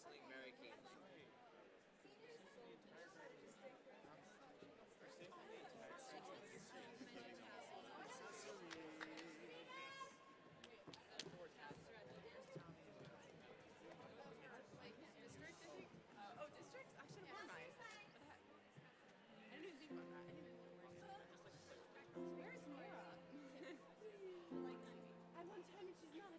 wrestling Mary King. District, I think. Oh, districts? I should have worn mine. I didn't even think about that. I didn't even think about it. Where's Nora? At one time, and she's not.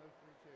3-2.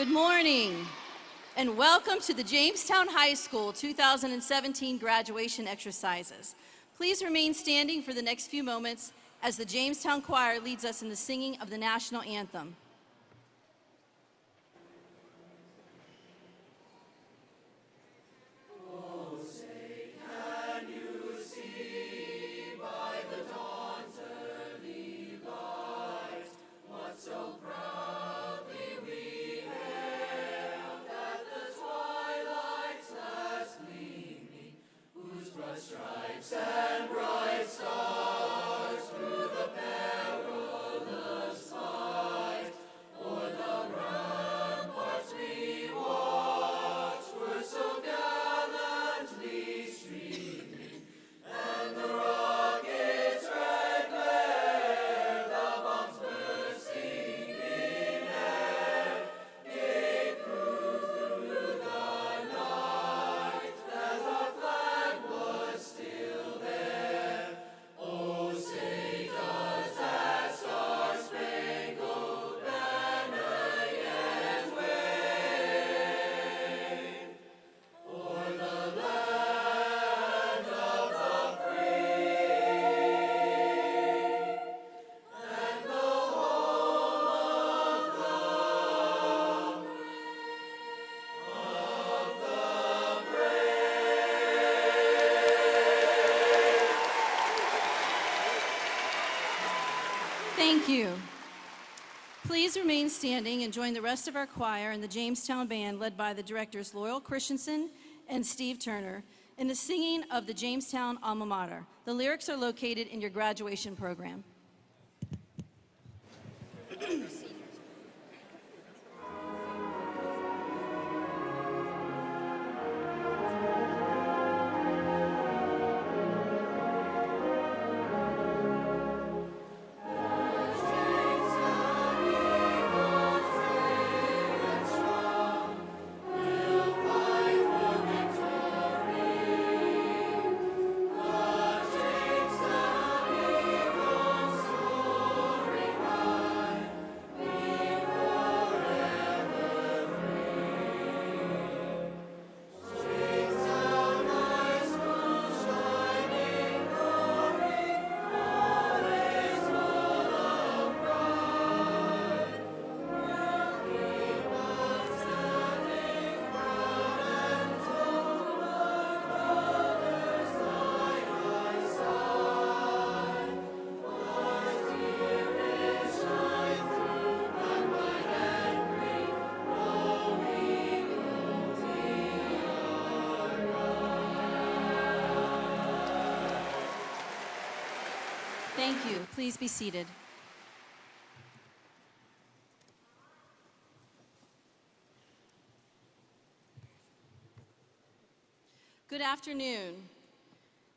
Good morning, and welcome to the Jamestown High School 2017 graduation exercises. Please remain standing for the next few moments as the Jamestown Choir leads us in the singing of the national anthem. Thank you. Please remain standing and join the rest of our choir and the Jamestown Band led by the directors Loyal Christensen and Steve Turner in the singing of the Jamestown Alma Mater. The lyrics are located in your graduation program. Thank you. Please be seated. Good afternoon,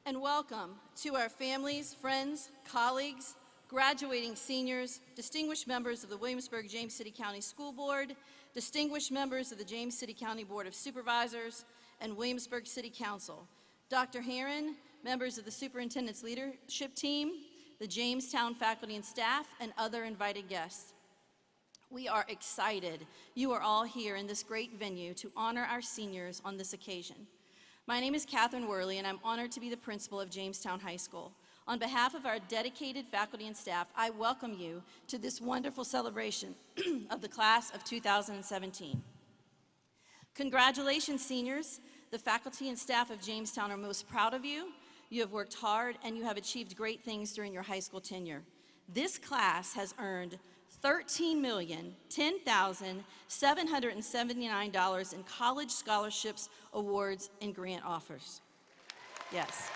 and welcome to our families, friends, colleagues, graduating seniors, distinguished members of the Williamsburg-James City County School Board, distinguished members of the James City County Board of Supervisors, and Williamsburg City Council. Dr. Herron, members of the Superintendent's Leadership Team, the Jamestown faculty and staff, and other invited guests. We are excited you are all here in this great venue to honor our seniors on this occasion. My name is Catherine Worley, and I'm honored to be the principal of Jamestown High School. On behalf of our dedicated faculty and staff, I welcome you to this wonderful celebration of the class of 2017. Congratulations, seniors. The faculty and staff of Jamestown are most proud of you. You have worked hard, and you have achieved great things during your high school tenure. This class has earned $13,010,779 in college scholarships, awards, and grant offers. Yes.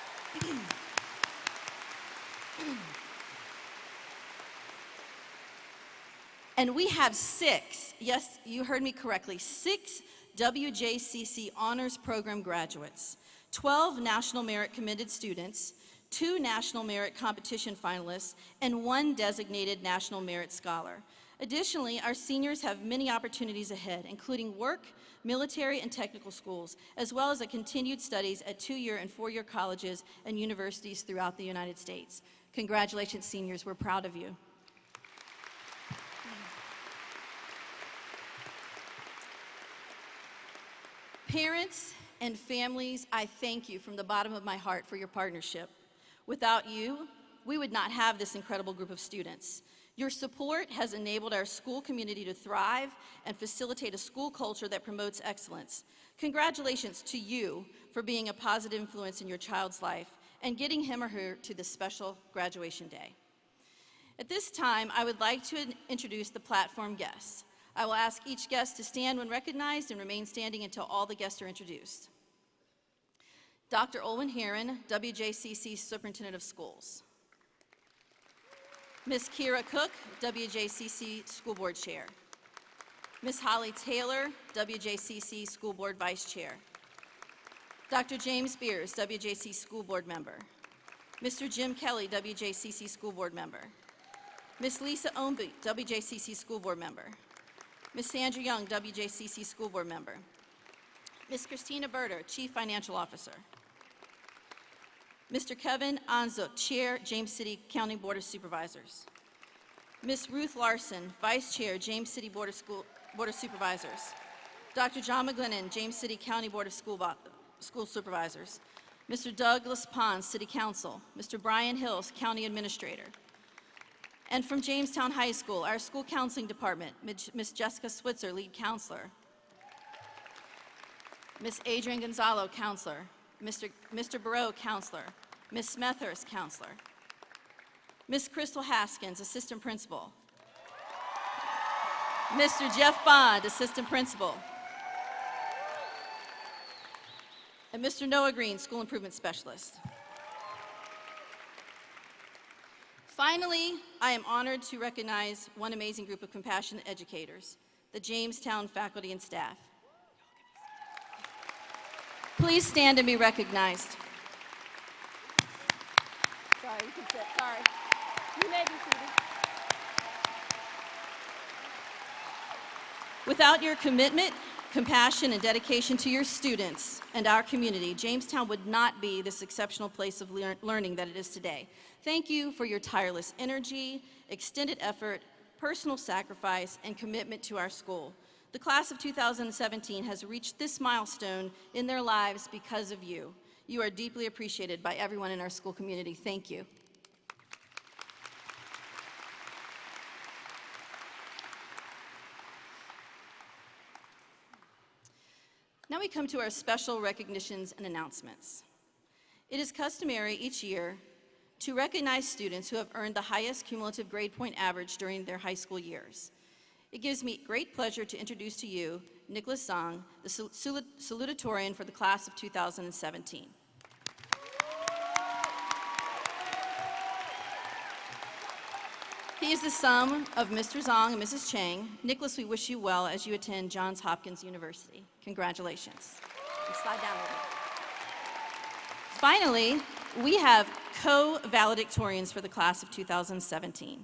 And we have 6, yes, you heard me correctly, 6 WJCC Honors Program graduates, 12 National Merit Commended students, 2 National Merit Competition finalists, and 1 designated National Merit Scholar. Additionally, our seniors have many opportunities ahead, including work, military, and technical schools, as well as continued studies at 2-year and 4-year colleges and universities throughout the United States. Congratulations, seniors. We're proud of you. Parents and families, I thank you from the bottom of my heart for your partnership. Without you, we would not have this incredible group of students. Your support has enabled our school community to thrive and facilitate a school culture that promotes excellence. Congratulations to you for being a positive influence in your child's life and getting him or her to this special graduation day. At this time, I would like to introduce the platform guests. I will ask each guest to stand when recognized and remain standing until all the guests are introduced. Dr. Olwen Heron, WJCC Superintendent of Schools. Ms. Kira Cook, WJCC School Board Chair. Ms. Holly Taylor, WJCC School Board Vice Chair. Dr. James Beers, WJC School Board Member. Mr. Jim Kelly, WJCC School Board Member. Ms. Lisa Omby, WJCC School Board Member. Ms. Sandra Young, WJCC School Board Member. Ms. Christina Berter, Chief Financial Officer. Mr. Kevin Anzuk, Chair, James City County Board of Supervisors. Ms. Ruth Larson, Vice Chair, James City Board of Supervisors. Dr. John McGlinnan, James City County Board of School Supervisors. Mr. Douglas Pons, City Council. Mr. Brian Hills, County Administrator. And from Jamestown High School, our School Counseling Department, Ms. Jessica Switzer, Lead Counselor. Ms. Adrian Gonzalo, Counselor. Mr. Barreau, Counselor. Ms. Smethurst, Counselor. Ms. Crystal Haskins, Assistant Principal. Mr. Jeff Bond, Assistant Principal. And Mr. Noah Green, School Improvement Specialist. Finally, I am honored to recognize one amazing group of compassionate educators, the Jamestown faculty and staff. Please stand and be recognized. Sorry, you can sit. Sorry. You may be seated. Without your commitment, compassion, and dedication to your students and our community, Jamestown would not be this exceptional place of learning that it is today. Thank you for your tireless energy, extended effort, personal sacrifice, and commitment to our school. The class of 2017 has reached this milestone in their lives because of you. You are deeply appreciated by everyone in our school community. Thank you. Now we come to our special recognitions and announcements. It is customary each year to recognize students who have earned the highest cumulative grade point average during their high school years. It gives me great pleasure to introduce to you Nicholas Zong, the salutatorian for the class of 2017. He is the son of Mr. Zong and Mrs. Chang. Nicholas, we wish you well as you attend Johns Hopkins University. Congratulations. And slide down a little bit. Finally, we have co-valedictorians for the class of 2017.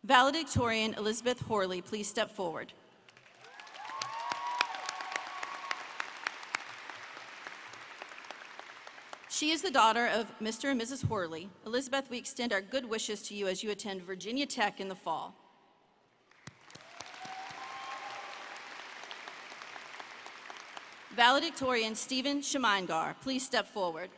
Valedictorian Elizabeth Horley, please step forward. She is the daughter of Mr. and Mrs. Horley. Elizabeth, we extend our good wishes to you as you attend Virginia Tech in the fall. Valedictorian Stephen Shemaingar, please step forward.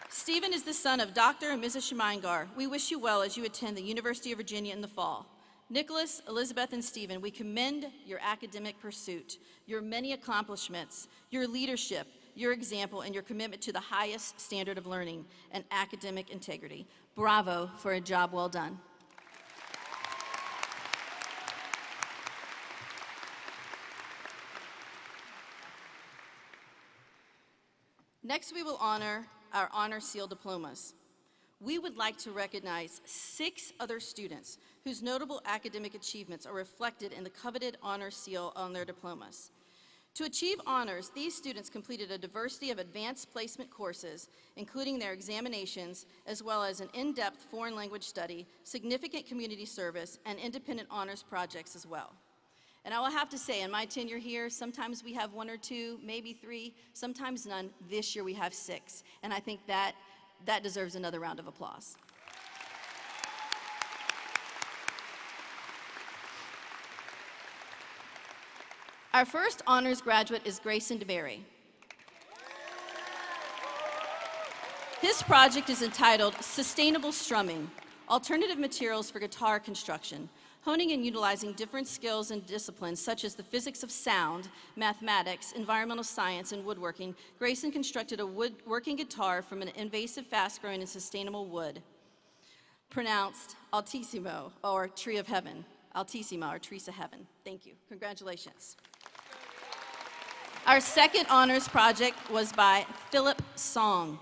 Stephen is the son of Dr. and Mrs. Shemaingar. We wish you well as you attend the University of Virginia in the fall. Nicholas, Elizabeth, and Stephen, we commend your academic pursuit, your many accomplishments, your leadership, your example, and your commitment to the highest standard of learning and academic integrity. Bravo for a job well done. Next, we will honor our Honor Seal diplomas. We would like to recognize 6 other students whose notable academic achievements are reflected in the coveted Honor Seal on their diplomas. To achieve honors, these students completed a diversity of advanced placement courses, including their examinations, as well as an in-depth foreign language study, significant community service, and independent honors projects as well. And I will have to say, in my tenure here, sometimes we have 1 or 2, maybe 3, sometimes none. This year we have 6, and I think that deserves another round of applause. Our first honors graduate is Grayson DeBerry. His project is entitled Sustainable Strumming, Alternative Materials for Guitar Construction, honing and utilizing different skills and disciplines such as the physics of sound, mathematics, environmental science, and woodworking. Grayson constructed a woodworking guitar from an invasive, fast-growing, and sustainable wood, pronounced Altissimo, or Tree of Heaven. Altissima, or Trees of Heaven. Thank you. Congratulations. Our second honors project was by Philip Song,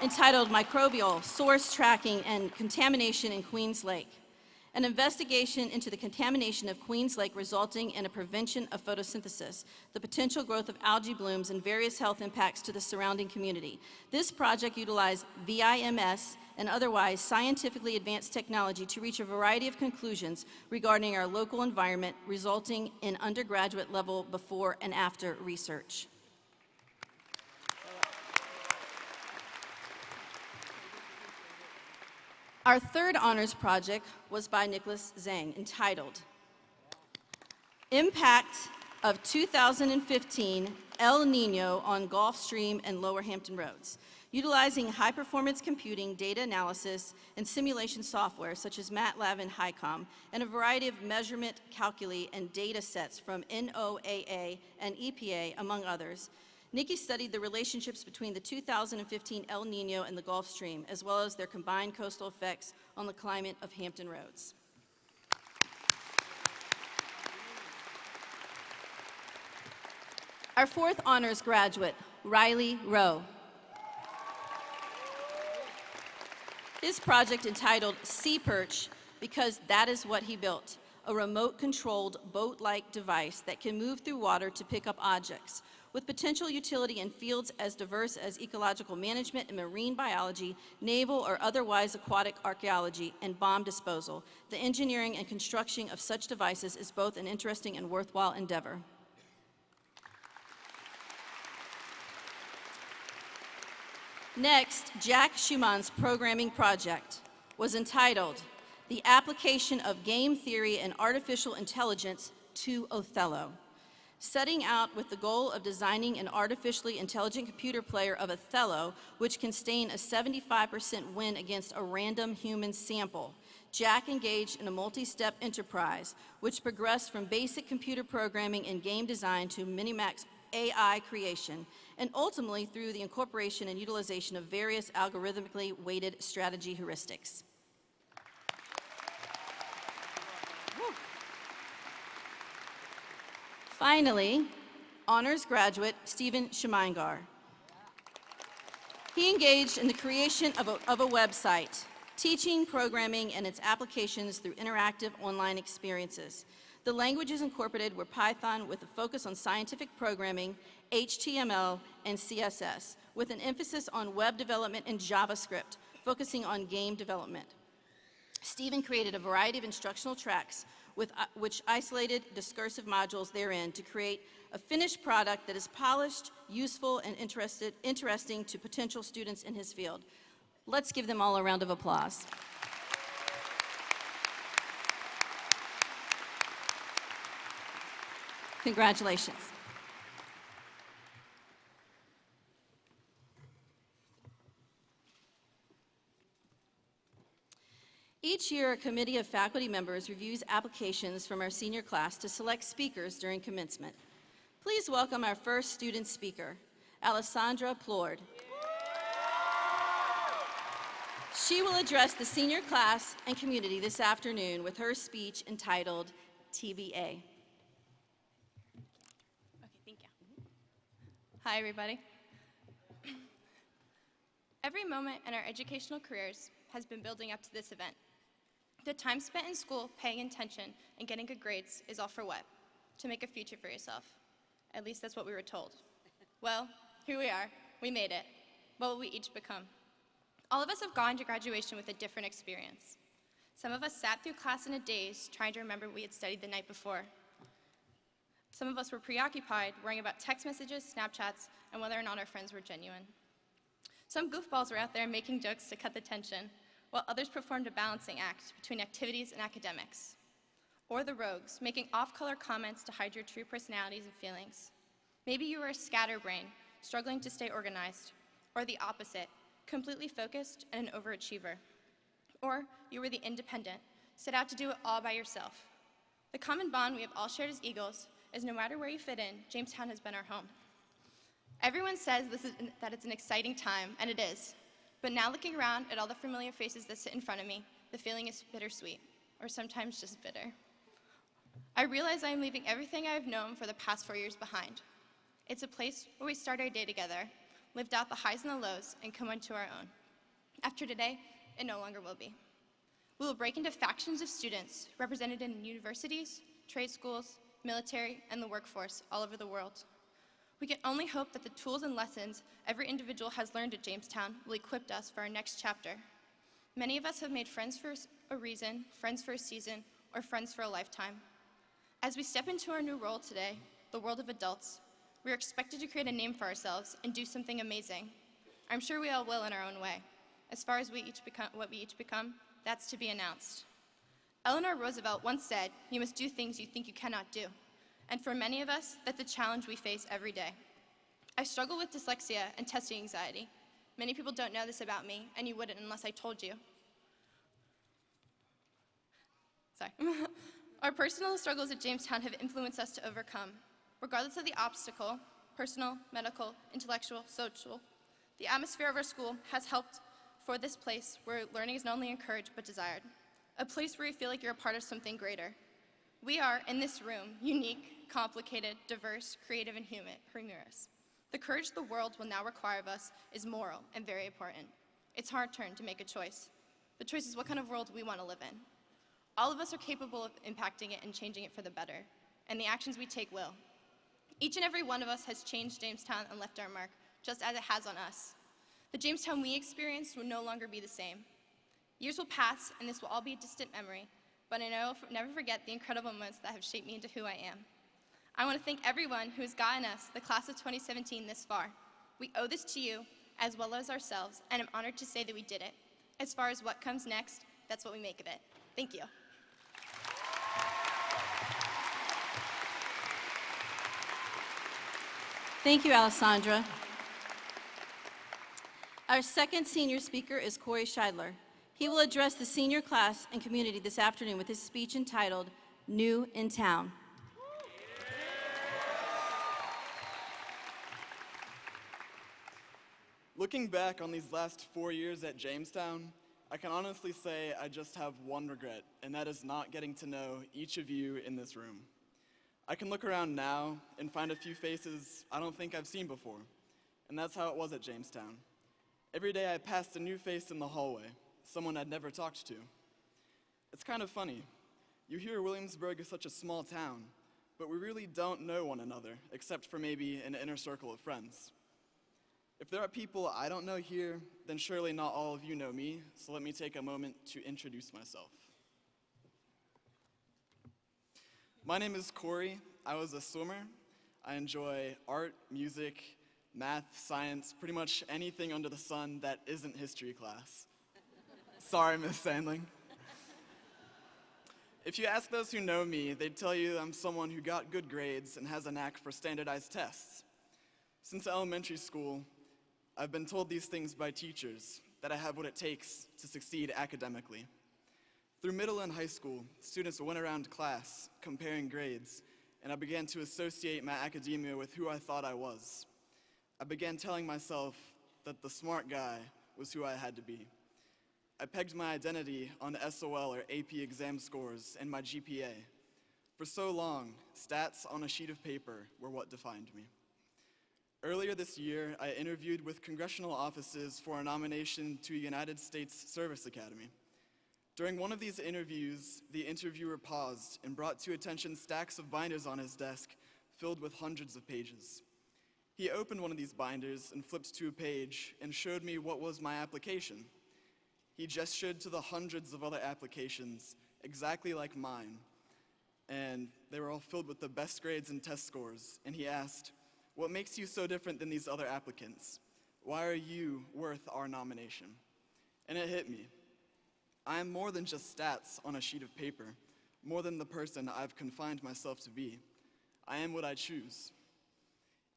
entitled Microbial Source Tracking and Contamination in Queens Lake, an investigation into the contamination of Queens Lake resulting in a prevention of photosynthesis, the potential growth of algae blooms, and various health impacts to the surrounding community. This project utilized VIMS and otherwise scientifically advanced technology to reach a variety of conclusions regarding our local environment, resulting in undergraduate level before and after research. Our third honors project was by Nicholas Zhang, entitled Impact of 2015 El Nino on Gulf Stream and Lower Hampton Roads, utilizing high-performance computing, data analysis, and simulation software such as MATLAB and HICOM, and a variety of measurement calculi and data sets from NOAA and EPA, among others. Nikki studied the relationships between the 2015 El Nino and the Gulf Stream, as well as their combined coastal effects on the climate of Hampton Roads. Our fourth honors graduate, Riley Rowe. His project, entitled Sea Perch, because that is what he built, a remote-controlled boat-like device that can move through water to pick up objects, with potential utility in fields as diverse as ecological management and marine biology, naval or otherwise aquatic archaeology, and bomb disposal. The engineering and construction of such devices is both an interesting and worthwhile endeavor. Next, Jack Schumann's programming project was entitled The Application of Game Theory and Artificial Intelligence to Othello, setting out with the goal of designing an artificially intelligent computer player of Othello, which can sustain a 75% win against a random human sample. Jack engaged in a multi-step enterprise, which progressed from basic computer programming and game design to Minimax AI creation, and ultimately through the incorporation and utilization of various algorithmically weighted strategy heuristics. Finally, honors graduate Stephen Schmeingar. He engaged in the creation of a website, teaching programming and its applications through interactive online experiences. The languages incorporated were Python with a focus on scientific programming, HTML, and CSS, with an emphasis on web development and JavaScript, focusing on game development. Stephen created a variety of instructional tracks which isolated discursive modules therein to create a finished product that is polished, useful, and interesting to potential students in his field. Let's give them all a round of applause. Congratulations. Each year, a committee of faculty members reviews applications from our senior class to select speakers during commencement. Please welcome our first student speaker, Alessandra Plord. She will address the senior class and community this afternoon with her speech entitled TBA. Okay, thank you. Hi, everybody. Every moment in our educational careers has been building up to this event. The time spent in school paying attention and getting good grades is all for what? To make a future for yourself. At least that's what we were told. Well, here we are. We made it. What will we each become? All of us have gone to graduation with a different experience. Some of us sat through class in a daze trying to remember what we had studied the night before. Some of us were preoccupied worrying about text messages, Snapchats, and whether or not our friends were genuine. Some goofballs were out there making jokes to cut the tension, while others performed a balancing act between activities and academics. Or the rogues, making off-color comments to hide your true personalities and feelings. Maybe you were a scatterbrain, struggling to stay organized. Or the opposite, completely focused and an overachiever. Or you were the independent, set out to do it all by yourself. The common bond we have all shared as Eagles is no matter where you fit in, Jamestown has been our home. Everyone says that it's an exciting time, and it is. But now looking around at all the familiar faces that sit in front of me, the feeling is bittersweet, or sometimes just bitter. I realize I am leaving everything I have known for the past 4 years behind. It's a place where we start our day together, lived out the highs and the lows, and come onto our own. After today, it no longer will be. We will break into factions of students represented in universities, trade schools, military, and the workforce all over the world. We can only hope that the tools and lessons every individual has learned at Jamestown will equip us for our next chapter. Many of us have made friends for a reason, friends for a season, or friends for a lifetime. As we step into our new role today, the world of adults, we are expected to create a name for ourselves and do something amazing. I'm sure we all will in our own way. As far as what we each become, that's to be announced. Eleanor Roosevelt once said, "You must do things you think you cannot do." And for many of us, that's a challenge we face every day. I struggle with dyslexia and testing anxiety. Many people don't know this about me, and you wouldn't unless I told you. Sorry. Our personal struggles at Jamestown have influenced us to overcome. Regardless of the obstacle, personal, medical, intellectual, social, the atmosphere of our school has helped for this place where learning is not only encouraged but desired. A place where you feel like you're a part of something greater. We are, in this room, unique, complicated, diverse, creative, and humorous. The courage the world will now require of us is moral and very important. It's our turn to make a choice. The choice is what kind of world we want to live in. All of us are capable of impacting it and changing it for the better, and the actions we take will. Each and every one of us has changed Jamestown and left our mark, just as it has on us. The Jamestown we experienced will no longer be the same. Years will pass, and this will all be a distant memory, but I know I'll never forget the incredible moments that have shaped me into who I am. I want to thank everyone who has gotten us, the class of 2017, this far. We owe this to you, as well as ourselves, and I'm honored to say that we did it. As far as what comes next, that's what we make of it. Thank you. Thank you, Alessandra. Our second senior speaker is Corey Scheidler. He will address the senior class and community this afternoon with his speech entitled, New in Town. Looking back on these last 4 years at Jamestown, I can honestly say I just have one regret, and that is not getting to know each of you in this room. I can look around now and find a few faces I don't think I've seen before, and that's how it was at Jamestown. Every day I passed a new face in the hallway, someone I'd never talked to. It's kind of funny. You hear Williamsburg is such a small town, but we really don't know one another, except for maybe an inner circle of friends. If there are people I don't know here, then surely not all of you know me, so let me take a moment to introduce myself. My name is Corey. I was a swimmer. I enjoy art, music, math, science, pretty much anything under the sun that isn't history class. Sorry, Miss Sandling. If you ask those who know me, they'd tell you I'm someone who got good grades and has a knack for standardized tests. Since elementary school, I've been told these things by teachers, that I have what it takes to succeed academically. Through middle and high school, students went around class comparing grades, and I began to associate my academia with who I thought I was. I began telling myself that the smart guy was who I had to be. I pegged my identity on SOL or AP exam scores and my GPA. For so long, stats on a sheet of paper were what defined me. Earlier this year, I interviewed with congressional offices for a nomination to a United States Service Academy. During one of these interviews, the interviewer paused and brought to attention stacks of binders on his desk filled with hundreds of pages. He opened one of these binders and flipped to a page and showed me what was my application. He gestured to the hundreds of other applications exactly like mine, and they were all filled with the best grades and test scores, and he asked, "What makes you so different than these other applicants? Why are you worth our nomination?" And it hit me. I am more than just stats on a sheet of paper. more than the person I've confined myself to be. I am what I choose.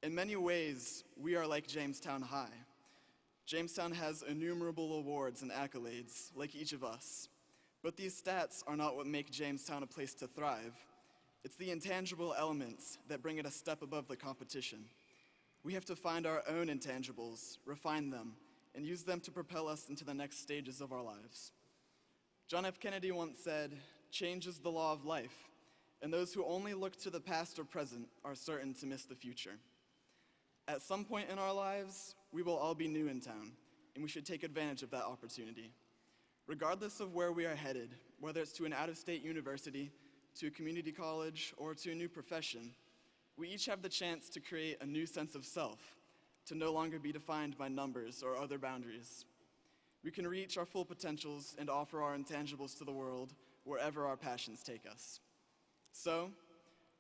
In many ways, we are like Jamestown High. Jamestown has innumerable awards and accolades, like each of us. But these stats are not what make Jamestown a place to thrive. It's the intangible elements that bring it a step above the competition. We have to find our own intangibles, refine them, and use them to propel us into the next stages of our lives. John F. Kennedy once said, "Change is the law of life, and those who only look to the past or present are certain to miss the future." At some point in our lives, we will all be new in town, and we should take advantage of that opportunity. Regardless of where we are headed, whether it's to an out-of-state university, to a community college, or to a new profession, we each have the chance to create a new sense of self, to no longer be defined by numbers or other boundaries. We can reach our full potentials and offer our intangibles to the world wherever our passions take us. So,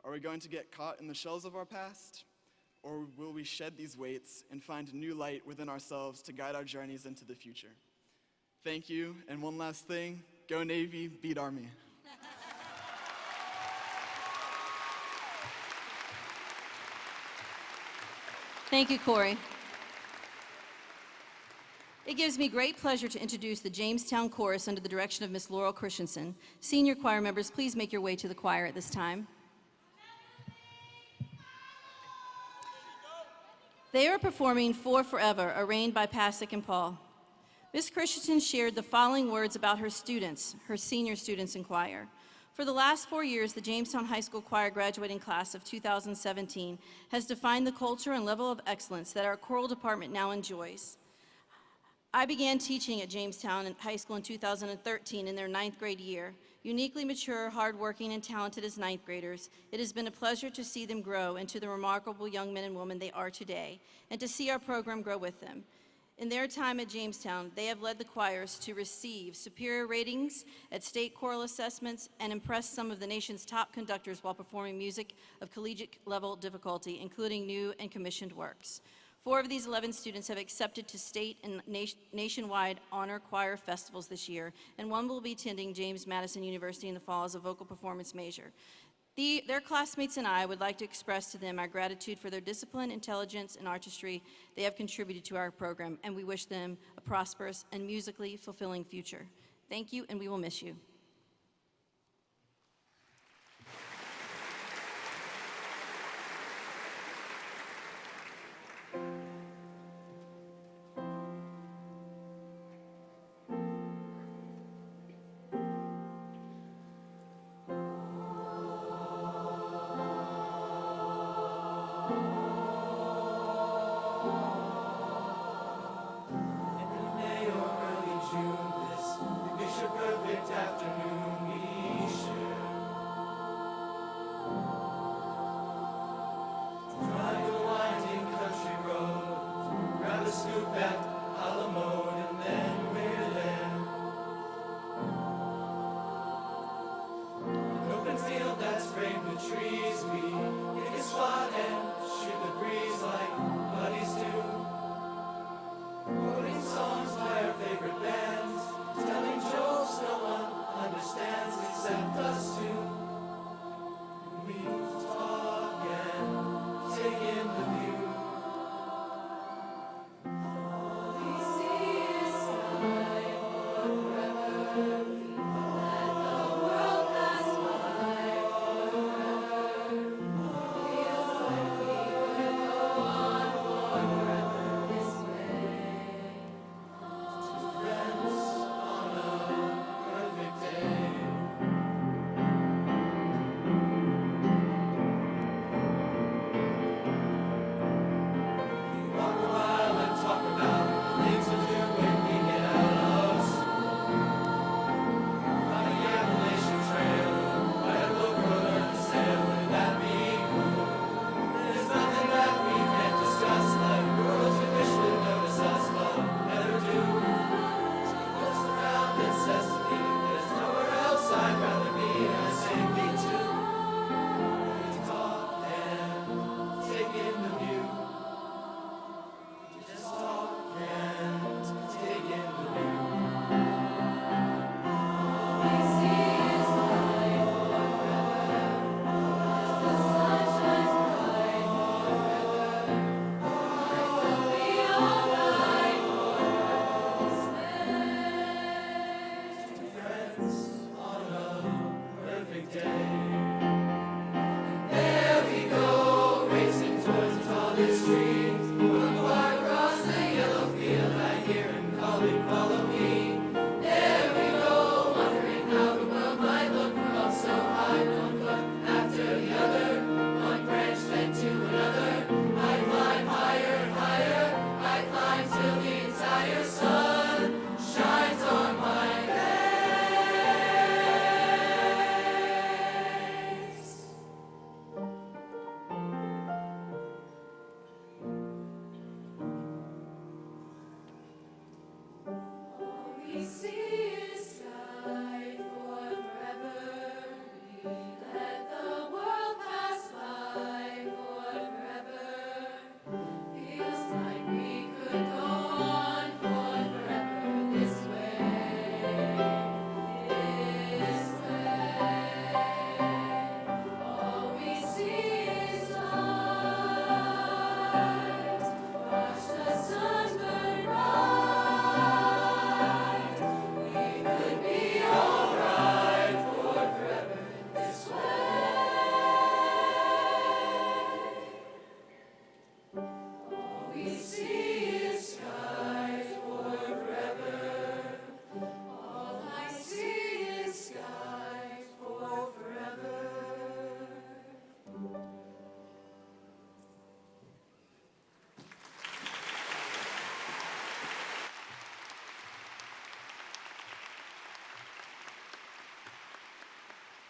are we going to get caught in the shells of our past? Or will we shed these weights and find new light within ourselves to guide our journeys into the future? Thank you, and one last thing, go Navy, beat Army. Thank you, Corey. It gives me great pleasure to introduce the Jamestown Chorus under the direction of Miss Laurel Christensen. Senior choir members, please make your way to the choir at this time. They are performing For Forever, arranged by Pasek and Paul. Miss Christensen shared the following words about her students, her senior students in choir. For the last 4 years, the Jamestown High School Choir graduating class of 2017 has defined the culture and level of excellence that our choral department now enjoys. I began teaching at Jamestown High School in 2013 in their 9th grade year. Uniquely mature, hardworking, and talented as 9th graders, it has been a pleasure to see them grow into the remarkable young men and women they are today, and to see our program grow with them. In their time at Jamestown, they have led the choirs to receive superior ratings at state choral assessments and impressed some of the nation's top conductors while performing music of collegiate level difficulty, including new and commissioned works. 4 of these 11 students have accepted to state and nationwide honor choir festivals this year, and 1 will be attending James Madison University in the fall as a vocal performance major. Their classmates and I would like to express to them our gratitude for their discipline, intelligence, and artistry they have contributed to our program, and we wish them a prosperous and musically fulfilling future. Thank you, and we will miss you. Afternoon.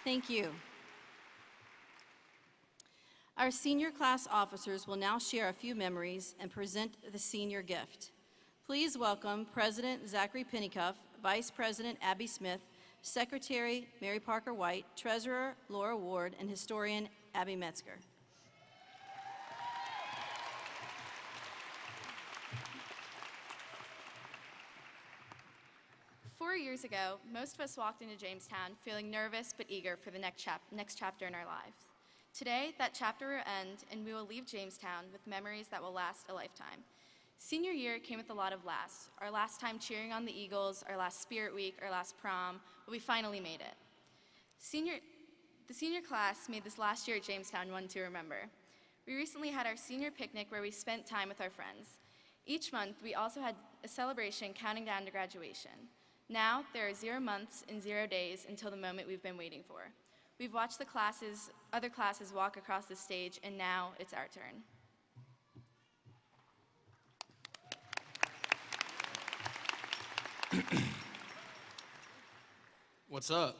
Thank you. Our senior class officers will now share a few memories and present the senior gift. Please welcome President Zachary Pennycuff, Vice President Abby Smith, Secretary Mary Parker White, Treasurer Laura Ward, and Historian Abby Metzger. Four years ago, most of us walked into Jamestown feeling nervous but eager for the next chapter in our lives. Today, that chapter will end, and we will leave Jamestown with memories that will last a lifetime. Senior year came with a lot of lasts. Our last time cheering on the Eagles, our last Spirit Week, our last prom, but we finally made it. The senior class made this last year at Jamestown one to remember. We recently had our senior picnic where we spent time with our friends. Each month, we also had a celebration counting down to graduation. Now, there are 0 months and 0 days until the moment we've been waiting for. We've watched the other classes walk across the stage, and now it's our turn. What's up?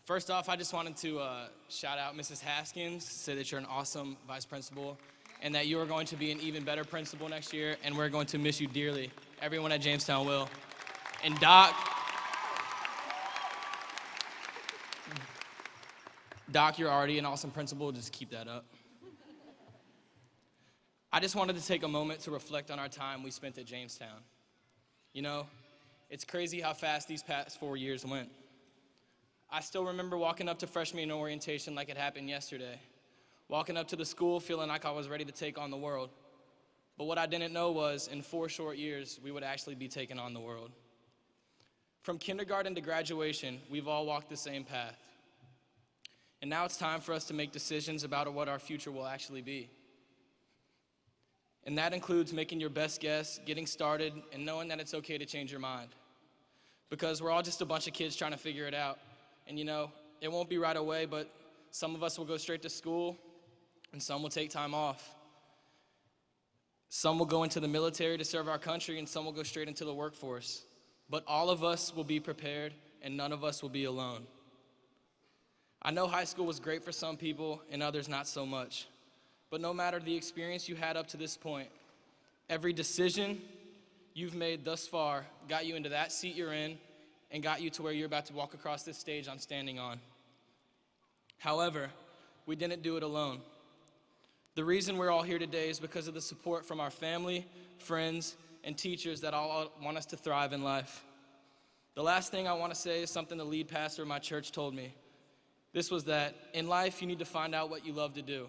First off, I just wanted to shout out Mrs. Haskins, say that you're an awesome vice principal, and that you are going to be an even better principal next year, and we're going to miss you dearly. Everyone at Jamestown will. And Doc, you're already an awesome principal, just keep that up. I just wanted to take a moment to reflect on our time we spent at Jamestown. You know, it's crazy how fast these past 4 years went. I still remember walking up to freshman orientation like it happened yesterday. Walking up to the school feeling like I was ready to take on the world. But what I didn't know was, in 4 short years, we would actually be taking on the world. From kindergarten to graduation, we've all walked the same path. And now it's time for us to make decisions about what our future will actually be. And that includes making your best guess, getting started, and knowing that it's okay to change your mind. Because we're all just a bunch of kids trying to figure it out. And you know, it won't be right away, but some of us will go straight to school, and some will take time off. Some will go into the military to serve our country, and some will go straight into the workforce. But all of us will be prepared, and none of us will be alone. I know high school was great for some people, and others not so much. But no matter the experience you had up to this point, every decision you've made thus far got you into that seat you're in and got you to where you're about to walk across this stage I'm standing on. However, we didn't do it alone. The reason we're all here today is because of the support from our family, friends, and teachers that all want us to thrive in life. The last thing I want to say is something the lead pastor of my church told me. This was that in life, you need to find out what you love to do.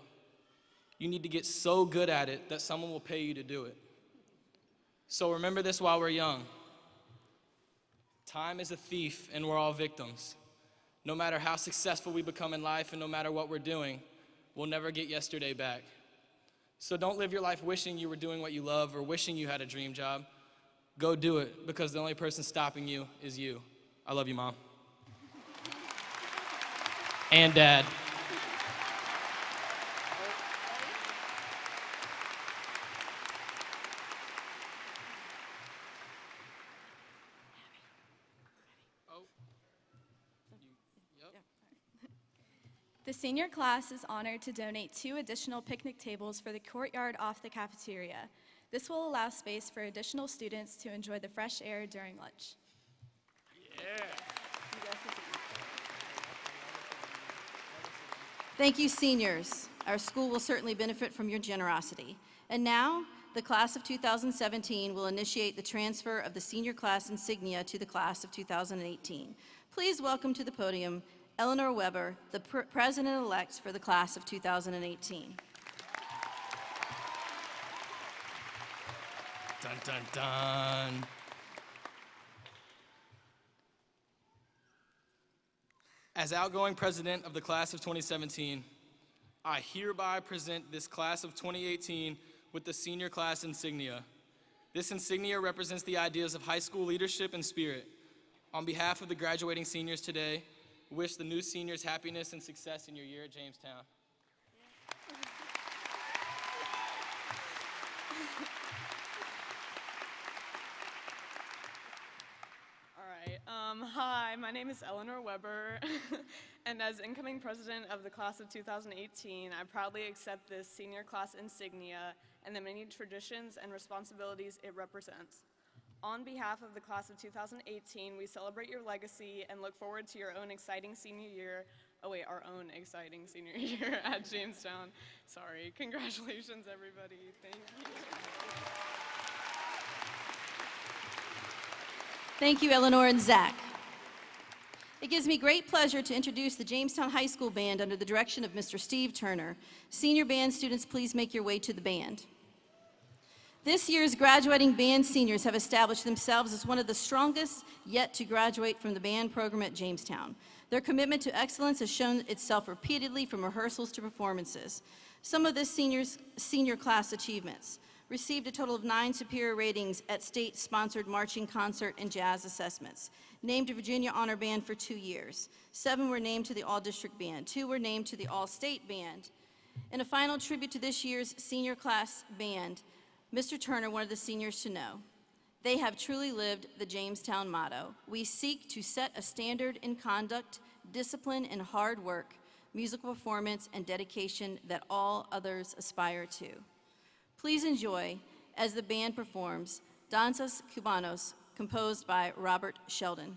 You need to get so good at it that someone will pay you to do it. So remember this while we're young. Time is a thief, and we're all victims. No matter how successful we become in life and no matter what we're doing, we'll never get yesterday back. So don't live your life wishing you were doing what you love or wishing you had a dream job. Go do it, because the only person stopping you is you. I love you, Mom. And Dad. The senior class is honored to donate 2 additional picnic tables for the courtyard off the cafeteria. This will allow space for additional students to enjoy the fresh air during lunch. Thank you, seniors. Our school will certainly benefit from your generosity. And now, the class of 2017 will initiate the transfer of the senior class insignia to the class of 2018. Please welcome to the podium Eleanor Weber, the president-elect for the class of 2018. Dun, dun, dun. As outgoing president of the class of 2017, I hereby present this class of 2018 with the senior class insignia. This insignia represents the ideas of high school leadership and spirit. On behalf of the graduating seniors today, wish the new seniors happiness and success in your year at Jamestown. All right. Hi, my name is Eleanor Weber, and as incoming president of the class of 2018, I proudly accept this senior class insignia and the many traditions and responsibilities it represents. On behalf of the class of 2018, we celebrate your legacy and look forward to your own exciting senior year. Oh wait, our own exciting senior year at Jamestown. Sorry, congratulations everybody, thank you. Thank you, Eleanor and Zach. It gives me great pleasure to introduce the Jamestown High School Band under the direction of Mr. Steve Turner. Senior band students, please make your way to the band. This year's graduating band seniors have established themselves as one of the strongest yet to graduate from the band program at Jamestown. Their commitment to excellence has shown itself repeatedly from rehearsals to performances. Some of this senior class achievements: received a total of 9 superior ratings at state-sponsored marching, concert, and jazz assessments. Named to Virginia Honor Band for 2 years. 7 were named to the All-District Band. 2 were named to the All-State Band. In a final tribute to this year's senior class band, Mr. Turner wanted the seniors to know, they have truly lived the Jamestown motto. We seek to set a standard in conduct, discipline, and hard work, musical performance, and dedication that all others aspire to. Please enjoy, as the band performs, Danzas Cubanos, composed by Robert Sheldon.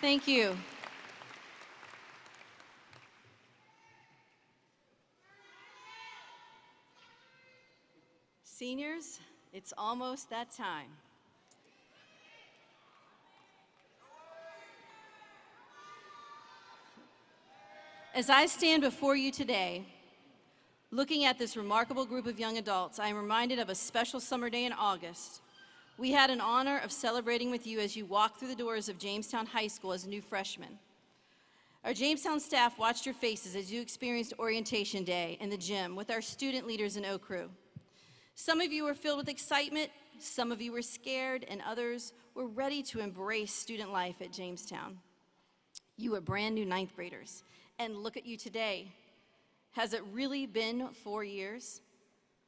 Thank you. Seniors, it's almost that time. As I stand before you today, looking at this remarkable group of young adults, I am reminded of a special summer day in August. We had an honor of celebrating with you as you walked through the doors of Jamestown High School as new freshmen. Our Jamestown staff watched your faces as you experienced orientation day in the gym with our student leaders and O Crew. Some of you were filled with excitement, some of you were scared, and others were ready to embrace student life at Jamestown. You were brand new ninth graders, and look at you today. Has it really been 4 years?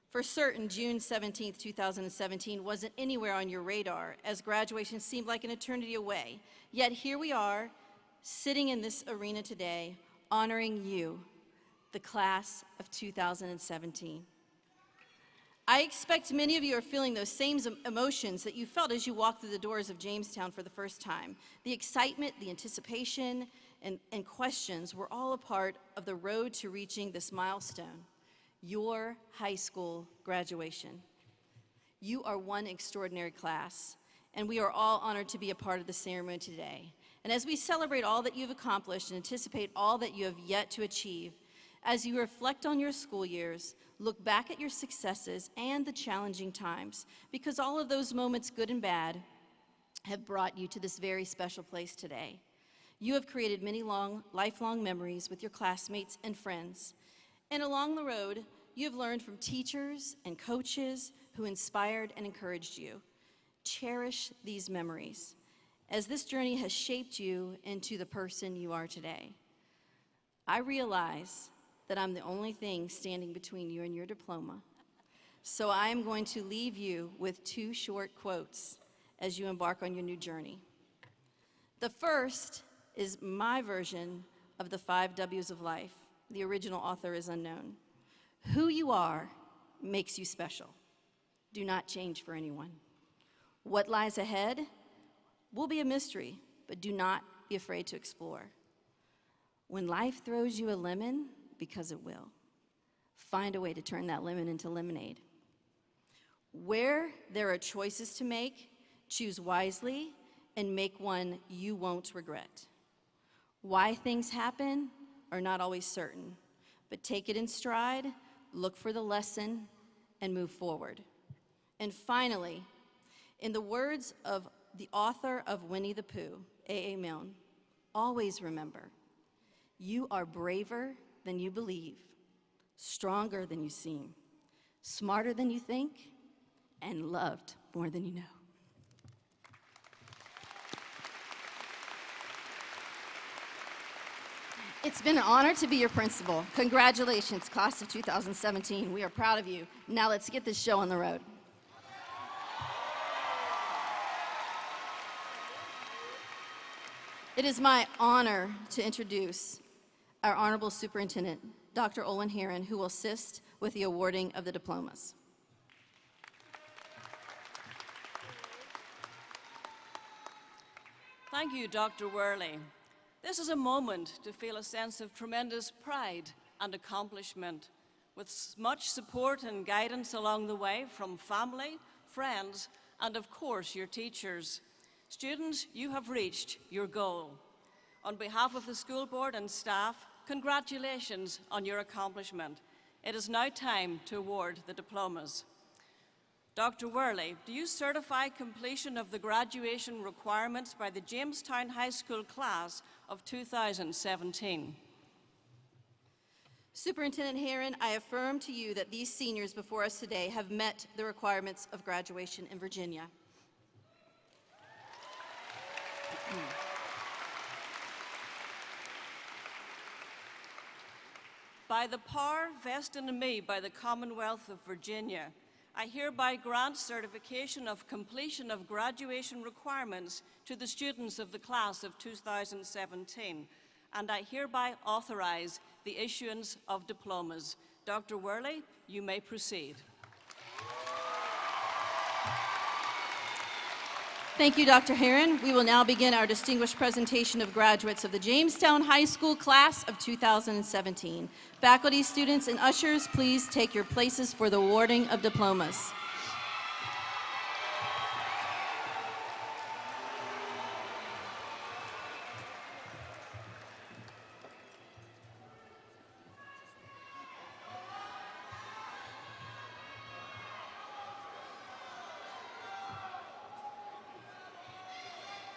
For certain, June 17th, 2017 wasn't anywhere on your radar as graduation seemed like an eternity away. Yet here we are, sitting in this arena today, honoring you, the class of 2017. I expect many of you are feeling those same emotions that you felt as you walked through the doors of Jamestown for the first time. The excitement, the anticipation, and questions were all a part of the road to reaching this milestone, your high school graduation. You are one extraordinary class, and we are all honored to be a part of the ceremony today. And as we celebrate all that you've accomplished and anticipate all that you have yet to achieve, as you reflect on your school years, look back at your successes and the challenging times, because all of those moments, good and bad, have brought you to this very special place today. You have created many lifelong memories with your classmates and friends. And along the road, you have learned from teachers and coaches who inspired and encouraged you. Cherish these memories, as this journey has shaped you into the person you are today. I realize that I'm the only thing standing between you and your diploma, so I am going to leave you with 2 short quotes as you embark on your new journey. The first is my version of the 5 W's of life. The original author is unknown. Who you are makes you special. Do not change for anyone. What lies ahead will be a mystery, but do not be afraid to explore. When life throws you a lemon, because it will, find a way to turn that lemon into lemonade. Where there are choices to make, choose wisely and make one you won't regret. Why things happen are not always certain, but take it in stride, look for the lesson, and move forward. And finally, in the words of the author of Winnie the Pooh, A.A. Milne, always remember, you are braver than you believe, stronger than you seem, smarter than you think, and loved more than you know. It's been an honor to be your principal. Congratulations, class of 2017. We are proud of you. Now let's get this show on the road. It is my honor to introduce our Honorable Superintendent, Dr. Olin Heron, who will assist with the awarding of the diplomas. Thank you, Dr. Worley. This is a moment to feel a sense of tremendous pride and accomplishment, with much support and guidance along the way from family, friends, and of course, your teachers. Students, you have reached your goal. On behalf of the school board and staff, congratulations on your accomplishment. It is now time to award the diplomas. Dr. Worley, do you certify completion of the graduation requirements by the Jamestown High School class of 2017? Superintendent Heron, I affirm to you that these seniors before us today have met the requirements of graduation in Virginia. By the power vested in me by the Commonwealth of Virginia, I hereby grant certification of completion of graduation requirements to the students of the class of 2017, and I hereby authorize the issuance of diplomas. Dr. Worley, you may proceed. Thank you, Dr. Heron. We will now begin our distinguished presentation of graduates of the Jamestown High School class of 2017. Faculty, students, and ushers, please take your places for the awarding of diplomas.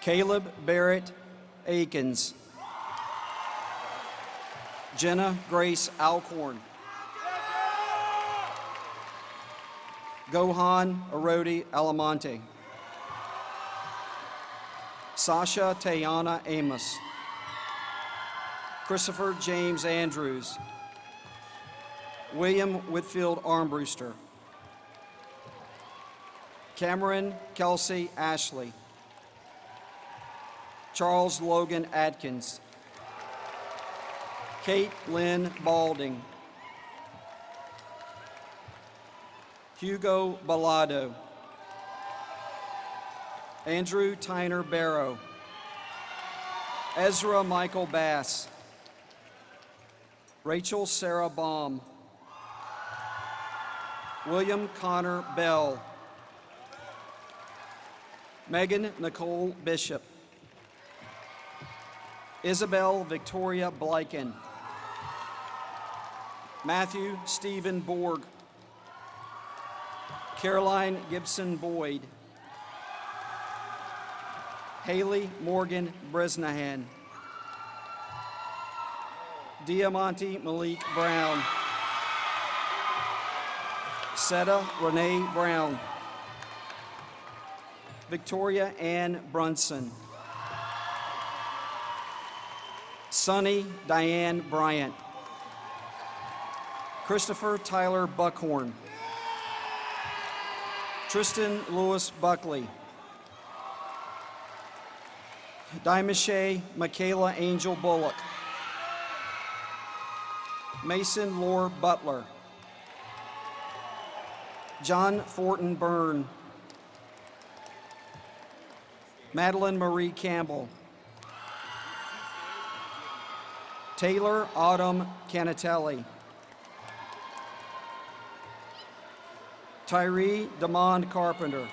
Caleb Barrett Akins. Jenna Grace Alcorn. Gohan Arodi Alamonte. Sasha Tayana Amos. Christopher James Andrews. William Whitfield Armbruster. Cameron Kelsey Ashley. Charles Logan Atkins. Kate Lynn Balding. Hugo Balado. Andrew Tyner Barrow. Ezra Michael Bass. Rachel Sarah Baum. William Connor Bell. Megan Nicole Bishop. Isabel Victoria Blyken. Matthew Stephen Borg. Caroline Gibson Boyd. Haley Morgan Bresnahan. Diamante Malik Brown. Seta Renee Brown. Victoria Ann Brunson. Sunny Diane Bryant. Christopher Tyler Buckhorn. Tristan Lewis Buckley. Dimashay Michaela Angel Bullock. Mason Lore Butler. John Fortin Byrne. Madeline Marie Campbell. Taylor Autumn Canatelli. Tyree Damond Carpenter.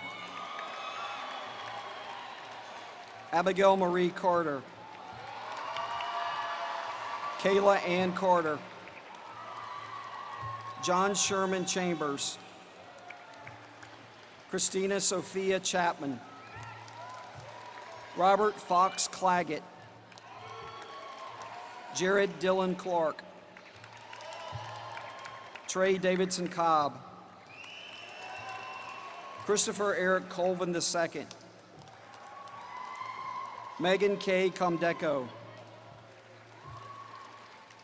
Abigail Marie Carter. Kayla Ann Carter. John Sherman Chambers. Christina Sophia Chapman. Robert Fox Claggett. Jared Dillon Clark. Trey Davidson Cobb. Christopher Eric Colvin II. Megan K. Comdeco.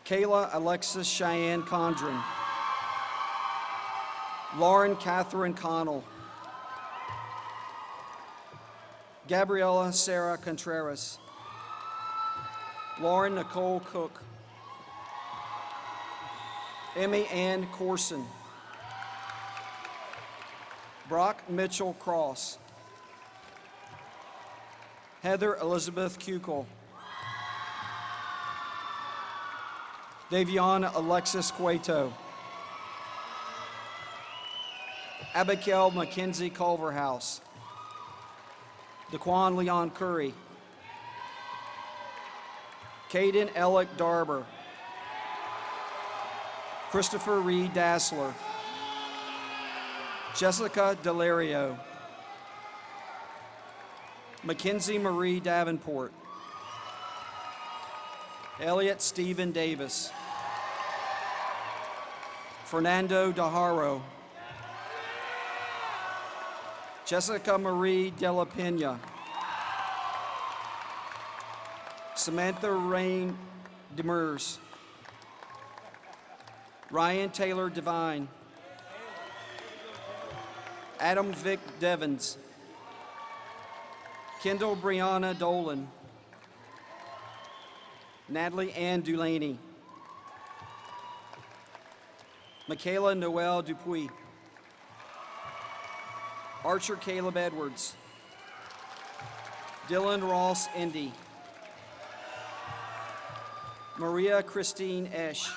Kayla Alexis Cheyenne Condren. Lauren Catherine Connell. Gabriella Sarah Contreras. Lauren Nicole Cook. Emmy Ann Corson. Brock Mitchell Cross. Heather Elizabeth Kukel. Davion Alexis Cueto. Abigail Mackenzie Culverhouse. Daquan Leon Curry. Caden Ellick Darber. Christopher Reed Dassler. Jessica Delario. Mackenzie Marie Davenport. Elliot Stephen Davis. Fernando Daharo. Jessica Marie Della Pena. Samantha Rain Demers. Ryan Taylor Devine. Adam Vic Devens. Kendall Brianna Dolan. Natalie Ann Dulaney. Michaela Noel Dupuis. Archer Caleb Edwards. Dylan Ross Indy. Maria Christine Esch.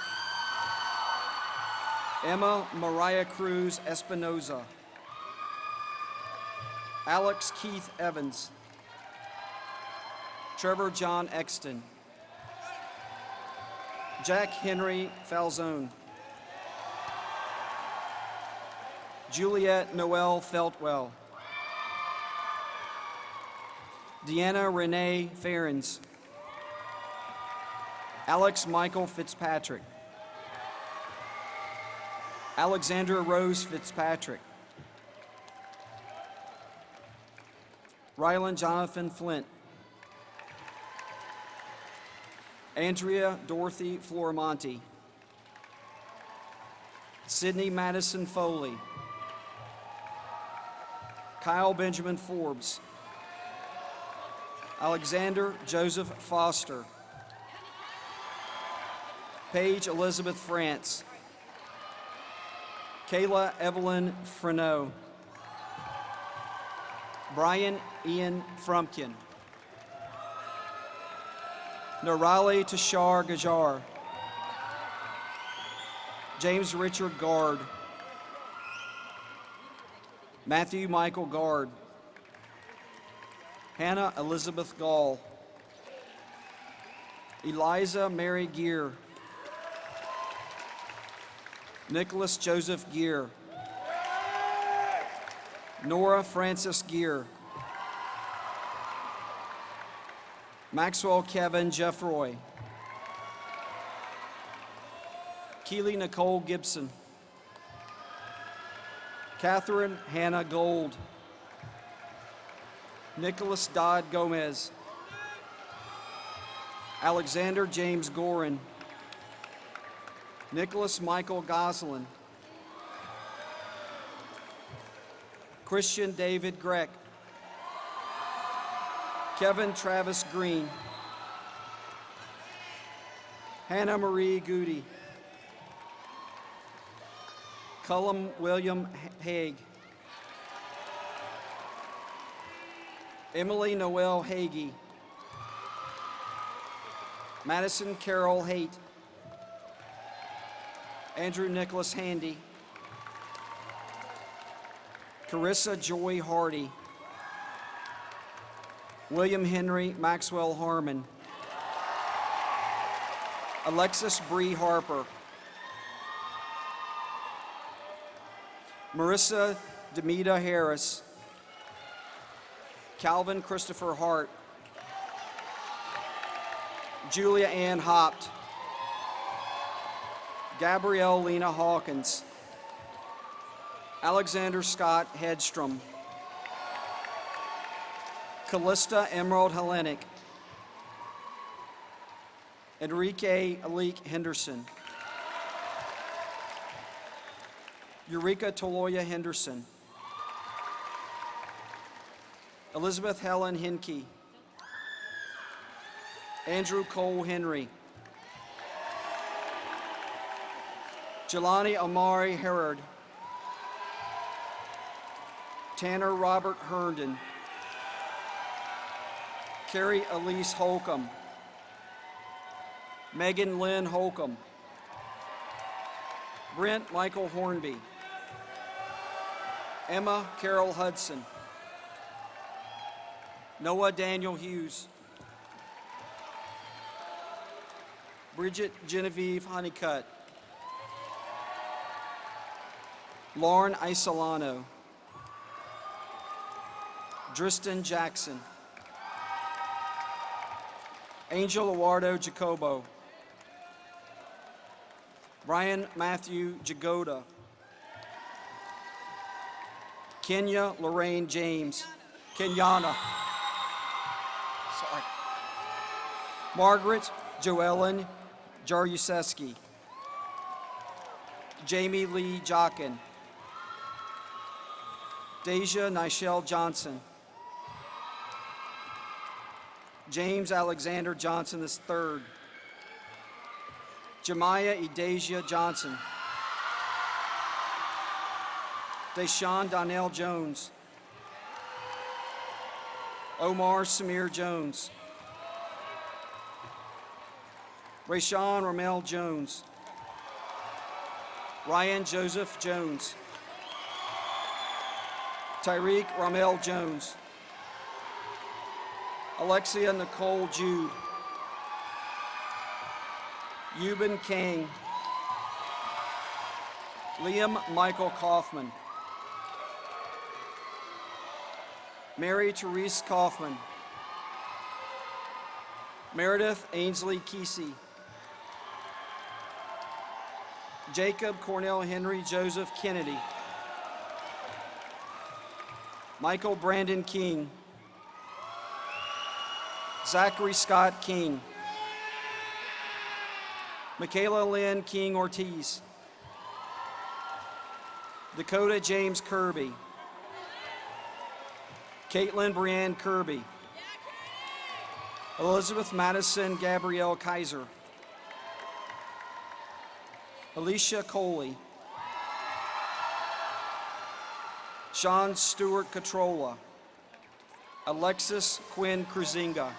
Emma Mariah Cruz Espinoza. Alex Keith Evans. Trevor John Exton. Jack Henry Falzone. Juliet Noel Feltwell. Deanna Renee Ferens. Alex Michael Fitzpatrick. Alexandra Rose Fitzpatrick. Rylan Jonathan Flint. Andrea Dorothy Floramonte. Sydney Madison Foley. Kyle Benjamin Forbes. Alexander Joseph Foster. Paige Elizabeth France. Kayla Evelyn Freneau. Brian Ian Frumpkin. Nirali Tashar Gajar. James Richard Gard. Matthew Michael Gard. Hannah Elizabeth Gall. Eliza Mary Gear. Nicholas Joseph Gear. Nora Francis Gear. Maxwell Kevin Jeffroy. Keely Nicole Gibson. Catherine Hannah Gold. Nicholas Dodd Gomez. Alexander James Gorin. Nicholas Michael Goslin. Christian David Greck. Kevin Travis Green. Hannah Marie Goody. Cullum William Haig. Emily Noel Hagee. Madison Carol Haight. Andrew Nicholas Handy. Carissa Joy Hardy. William Henry Maxwell Harmon. Alexis Bree Harper. Marissa Demita Harris. Calvin Christopher Hart. Julia Ann Hopt. Gabrielle Lena Hawkins. Alexander Scott Hedstrom. Callista Emerald Hellenic. Enrique Alik Henderson. Eureka Toloya Henderson. Elizabeth Helen Hinke. Andrew Cole Henry. Jelani Amari Herod. Tanner Robert Herndon. Carrie Elise Holcomb. Megan Lynn Holcomb. Brent Michael Hornby. Emma Carol Hudson. Noah Daniel Hughes. Bridget Genevieve Honeycutt. Lauren Isolano. Dristan Jackson. Angel Eduardo Jacobo. Brian Matthew Jagoda. Kenya Lorraine James. Kenyana. Sorry. Margaret Joellen Jaruseski. Jamie Lee Jockin. Deja Nichelle Johnson. James Alexander Johnson III. Jemiah Edasia Johnson. Deshaun Donnell Jones. Omar Samir Jones. Rayshawn Ramel Jones. Ryan Joseph Jones. Tyreek Ramel Jones. Alexia Nicole Jude. Euban Kang. Liam Michael Kaufman. Mary Therese Kaufman. Meredith Ainsley Kesey. Jacob Cornell Henry Joseph Kennedy. Michael Brandon King. Zachary Scott King. Michaela Lynn King Ortiz. Dakota James Kirby. Caitlin Brianne Kirby. Elizabeth Madison Gabrielle Kaiser. Alicia Coley. Sean Stewart Catrola. Alexis Quinn Cruzinga.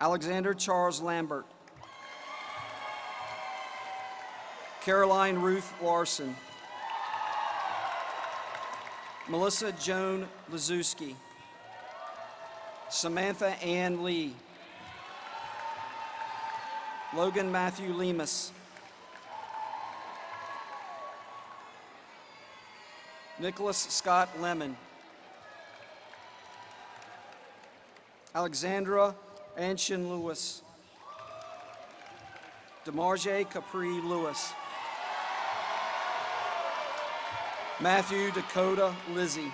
Alexander Charles Lambert. Caroline Ruth Larson. Melissa Joan Lazuski. Samantha Ann Lee. Logan Matthew Lemus. Nicholas Scott Lemon. Alexandra Anshin Lewis. Demarje Capri Lewis. Matthew Dakota Lizzie.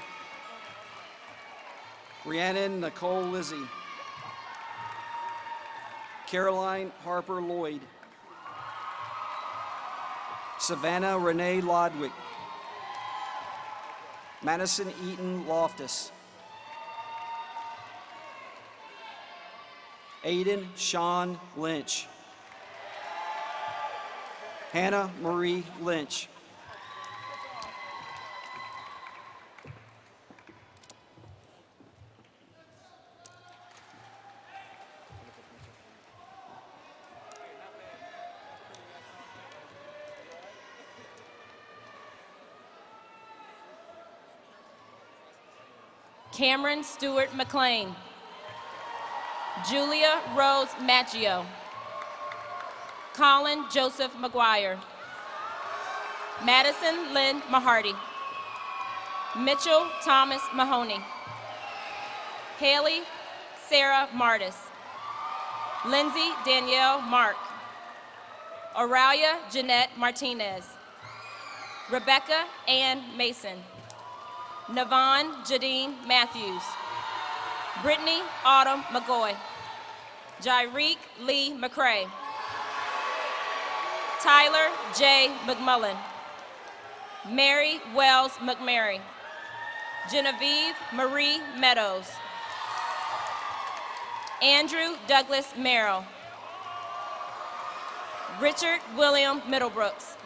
Rhiannon Nicole Lizzie. Caroline Harper Lloyd. Savannah Renee Lodwick. Madison Eaton Loftus. Aiden Sean Lynch. Hannah Marie Lynch. Cameron Stewart McLean. Julia Rose Maggio. Colin Joseph McGuire. Madison Lynn Mahardy. Mitchell Thomas Mahoney. Haley Sarah Martis. Lindsay Danielle Mark. Aurelia Jeanette Martinez. Rebecca Ann Mason. Navon Jadine Matthews. Brittany Autumn McGoy. Jyreek Lee McCray. Tyler J. McMullen. Mary Wells McMary. Genevieve Marie Meadows. Andrew Douglas Merrill. Richard William Middlebrooks.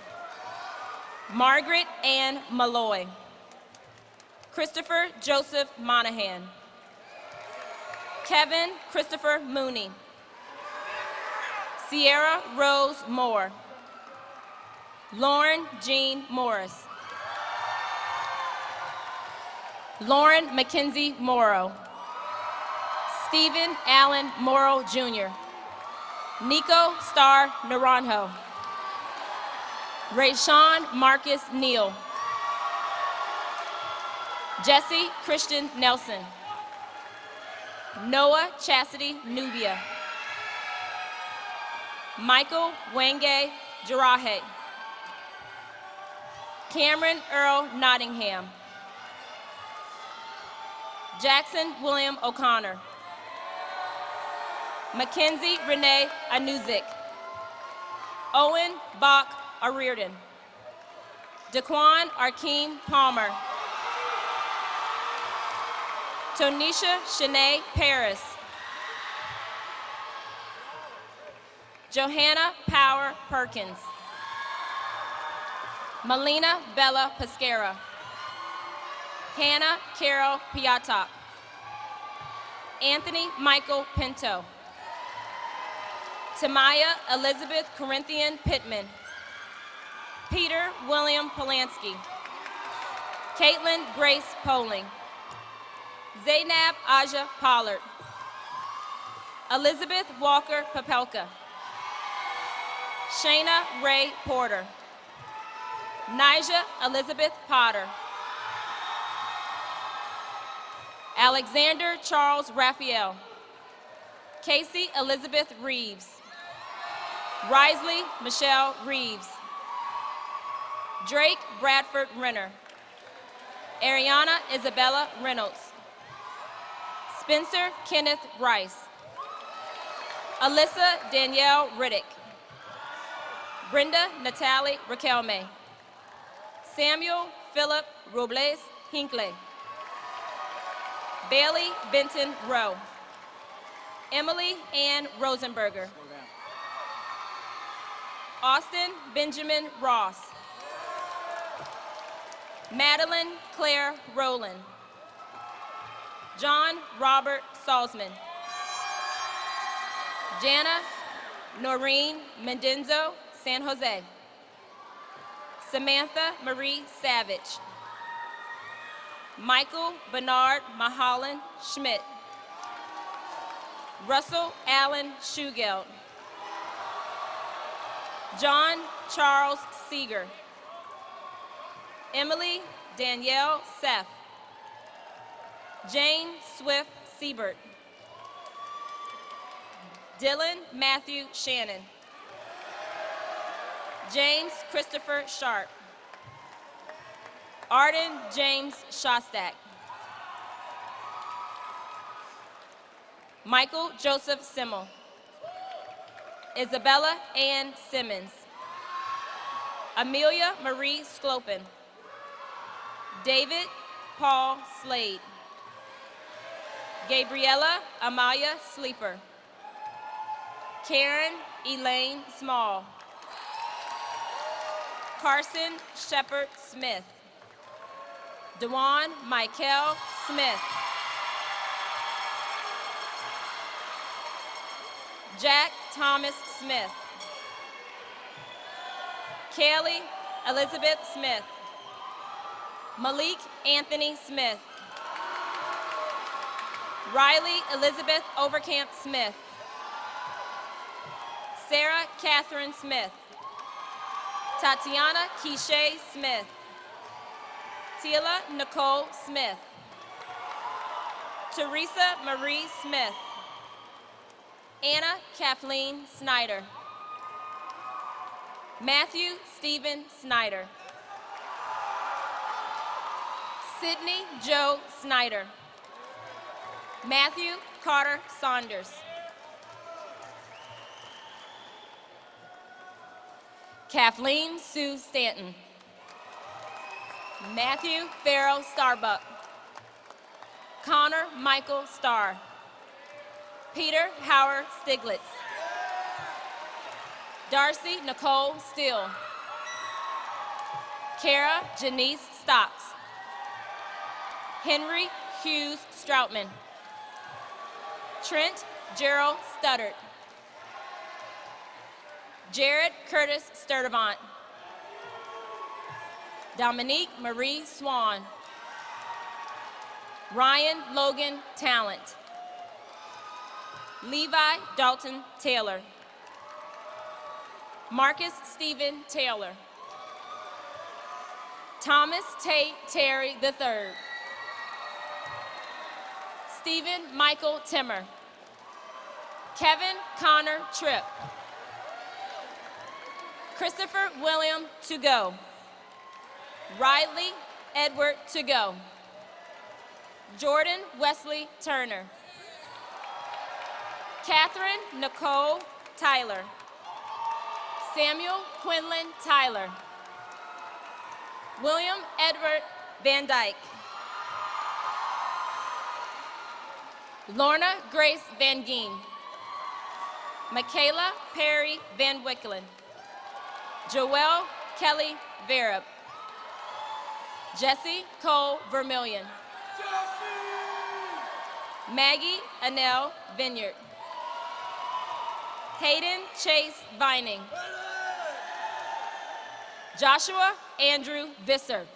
Margaret Ann Malloy. Christopher Joseph Monahan. Kevin Christopher Mooney. Sierra Rose Moore. Lauren Jean Morris. Lauren Mackenzie Morrow. Stephen Allen Morrow Jr. Nico Star Naranjo. Rayshawn Marcus Neal. Jesse Christian Nelson. Noah Chastity Nubia. Michael Wenge Jarahe. Cameron Earl Nottingham. Jackson William O'Connor. Mackenzie Renee Anuzik. Owen Bach Ariarden. Daquan Arkeem Palmer. Tonisha Shanae Paris. Johanna Power Perkins. Melina Bella Pescara. Hannah Carol Piatok. Anthony Michael Pinto. Tamaya Elizabeth Corinthian Pittman. Peter William Polanski. Caitlin Grace Poling. Zainab Aja Pollard. Elizabeth Walker Papelka. Shayna Ray Porter. Nija Elizabeth Potter. Alexander Charles Raphael. Casey Elizabeth Reeves. Risley Michelle Reeves. Drake Bradford Renner. Ariana Isabella Reynolds. Spencer Kenneth Rice. Alyssa Danielle Riddick. Brenda Natalie Raquelme. Samuel Philip Robles Hinckley. Bailey Benton Rowe. Emily Ann Rosenberger. Austin Benjamin Ross. Madeline Claire Rowland. John Robert Salzman. Jana Noreen Mendenzo San Jose. Samantha Marie Savage. Michael Bernard Mahalan Schmidt. Russell Allen Shugeld. John Charles Seeger. Emily Danielle Seff. Jane Swift Siebert. Dylan Matthew Shannon. James Christopher Sharp. Arden James Shostak. Michael Joseph Simmel. Isabella Ann Simmons. Amelia Marie Sclopin. David Paul Slade. Gabriella Amaya Sleeper. Karen Elaine Small. Carson Shepard Smith. Dewan Michael Smith. Jack Thomas Smith. Kelly Elizabeth Smith. Malik Anthony Smith. Riley Elizabeth Overcamp Smith. Sarah Catherine Smith. Tatiana Keisha Smith. Tila Nicole Smith. Teresa Marie Smith. Anna Kathleen Snyder. Matthew Stephen Snyder. Sydney Joe Snyder. Matthew Carter Saunders. Kathleen Sue Stanton. Matthew Farrell Starbuck. Connor Michael Starr. Peter Howard Stiglitz. Darcy Nicole Steele. Kara Janice Stocks. Henry Hughes Stroutman. Trent Gerald Studdard. Jared Curtis Sturdivant. Dominique Marie Swan. Ryan Logan Talent. Levi Dalton Taylor. Marcus Stephen Taylor. Thomas Tate Terry III. Stephen Michael Timmer. Kevin Connor Tripp. Christopher William To Go. Riley Edward To Go. Jordan Wesley Turner. Catherine Nicole Tyler. Samuel Quinlan Tyler. William Edward Van Dyke. Lorna Grace Van Geen. Michaela Perry Van Wickelen. Joelle Kelly Verub. Jesse Cole Vermillion. Maggie Annelle Vineyard. Hayden Chase Vining. Joshua Andrew Visser.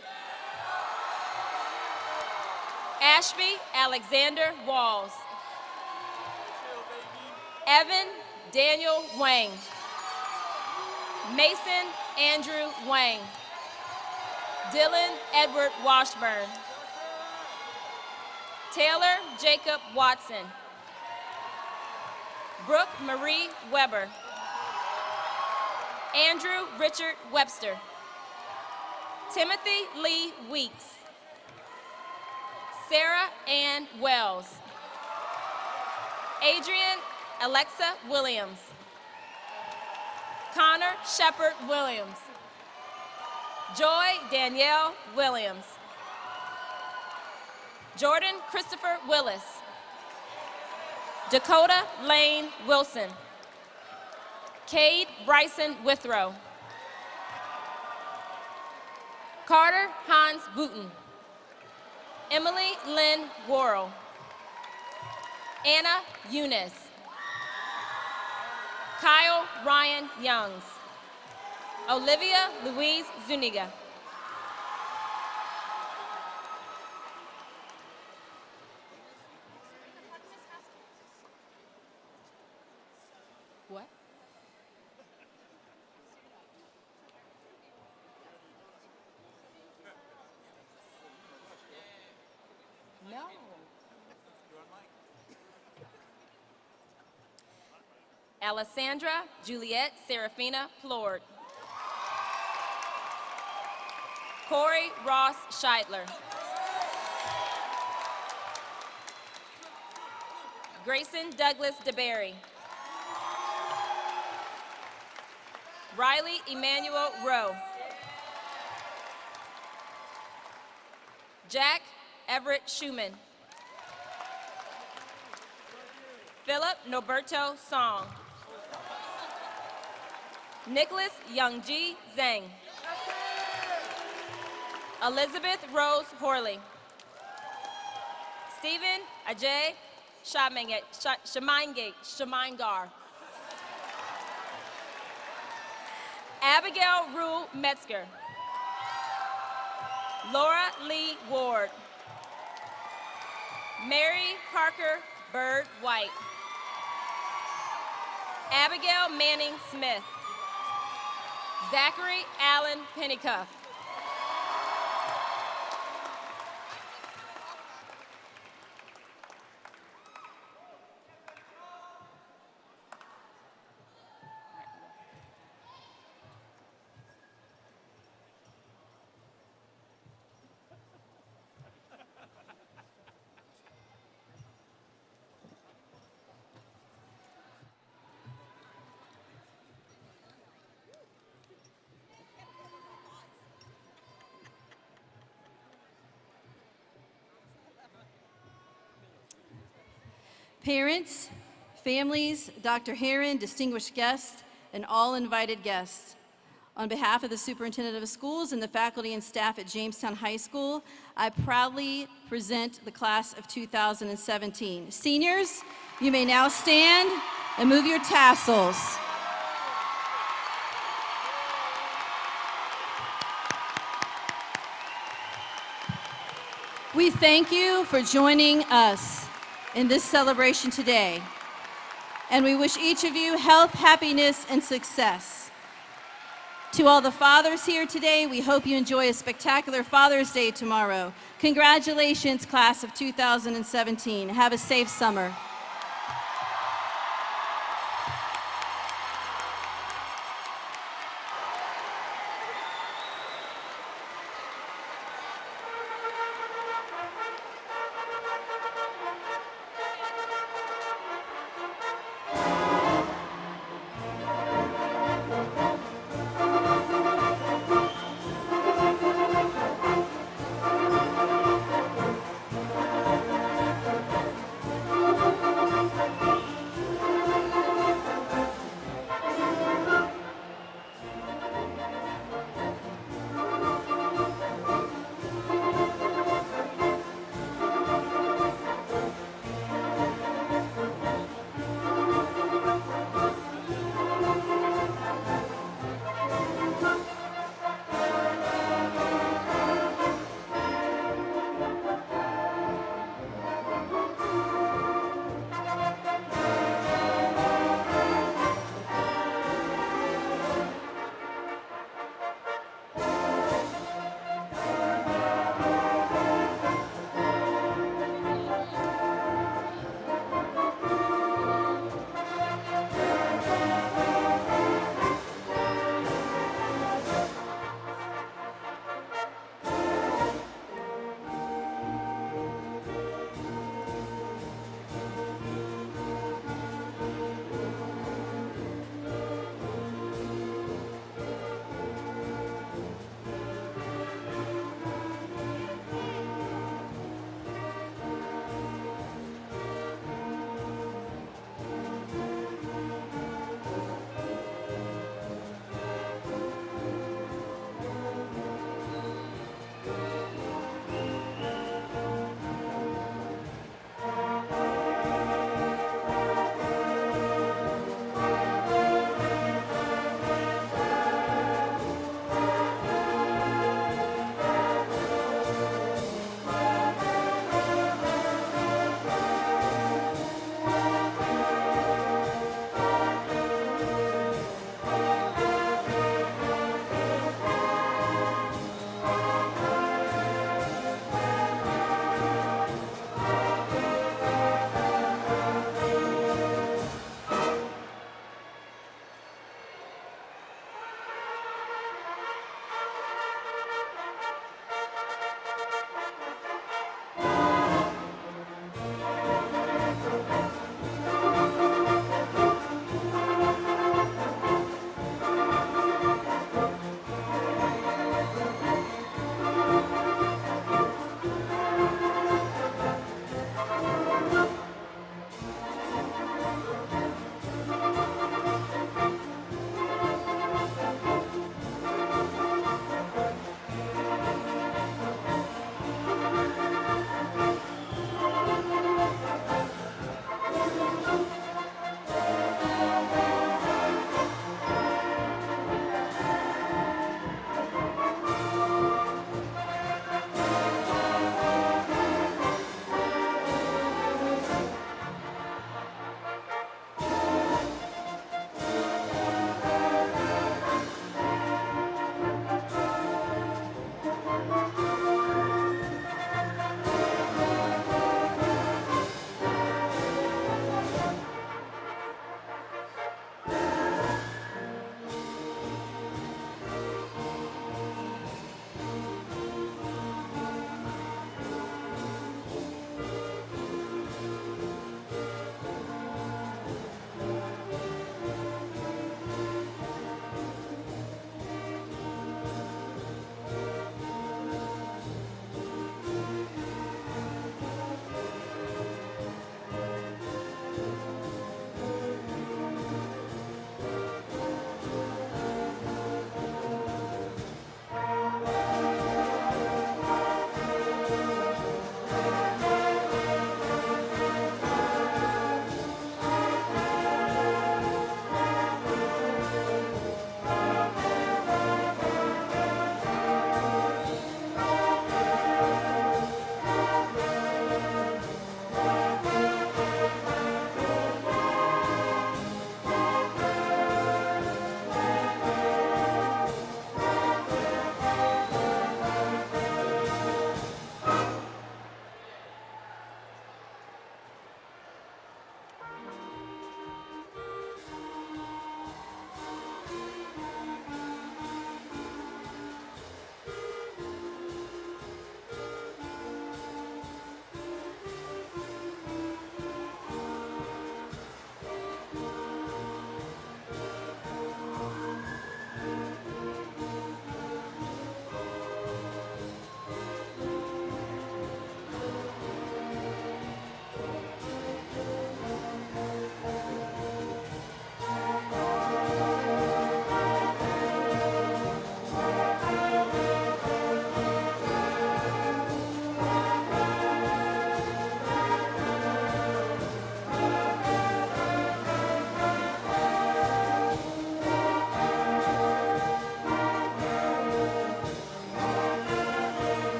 Ashby Alexander Walls. Evan Daniel Wang. Mason Andrew Wang. Dylan Edward Washburn. Taylor Jacob Watson. Brooke Marie Weber. Andrew Richard Webster. Timothy Lee Weeks. Sarah Ann Wells. Adrian Alexa Williams. Connor Shepard Williams. Joy Danielle Williams. Jordan Christopher Willis. Dakota Lane Wilson. Cade Bryson Withrow. Carter Hans Wooten. Emily Lynn Worrell. Anna Eunice. Kyle Ryan Youngs. Olivia Louise Zuniga. What? No. Alessandra Juliette Serafina Plord. Corey Ross Scheidler. Grayson Douglas DeBerry. Riley Emmanuel Rowe. Jack Everett Schumann. Philip Norberto Song. Nicholas Youngji Zhang. Elizabeth Rose Horley. Stephen Ajay Shamingar. Abigail Rue Metzger. Laura Lee Ward. Mary Parker Bird White. Abigail Manning Smith. Zachary Allen Pennycuff. Parents, families, Dr. Herron, distinguished guests, and all invited guests. On behalf of the Superintendent of Schools and the faculty and staff at Jamestown High School, I proudly present the class of 2017. Seniors, you may now stand and move your tassels. We thank you for joining us in this celebration today, and we wish each of you health, happiness, and success. To all the fathers here today, we hope you enjoy a spectacular Father's Day tomorrow. Congratulations, class of 2017. Have a safe summer.